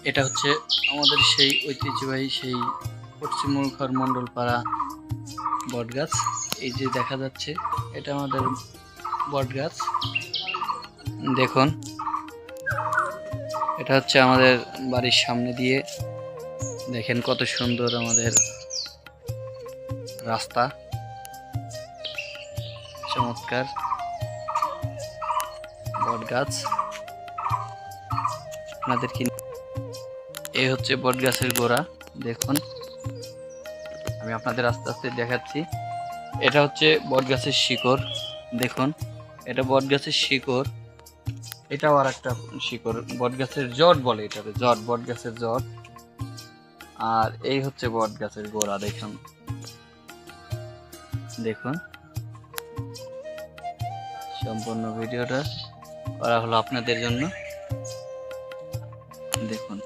এটা হচ্ছে আমাদের সেই ঐতিহ্যবাহী সেই পশ্চিমবঙ্গের মণ্ডলপাড়া বটগাছ। এই যে দেখা যাচ্ছে এটা আমাদের বটগাছ। দেখুন এটা হচ্ছে আমাদের বাড়ির সামনে দিয়ে, দেখেন কত সুন্দর আমাদের রাস্তা, চমৎকার বটগাছ। আপনাদেরকে এই হচ্ছে বটগাছের গোড়া। দেখুন আমি আপনাদের আস্তে আস্তে দেখাচ্ছি। এটা হচ্ছে বটগাছের শিকড়। দেখুন এটা বটগাছের শিকড়, এটাও আর একটা শিকড়, বটগাছের জট বলে এটাতে, জট, বটগাছের জট। আর এই হচ্ছে বটগাছের গোড়া। দেখুন দেখুন সম্পূর্ণ ভিডিওটা করা হলো আপনাদের জন্য। দেখুন।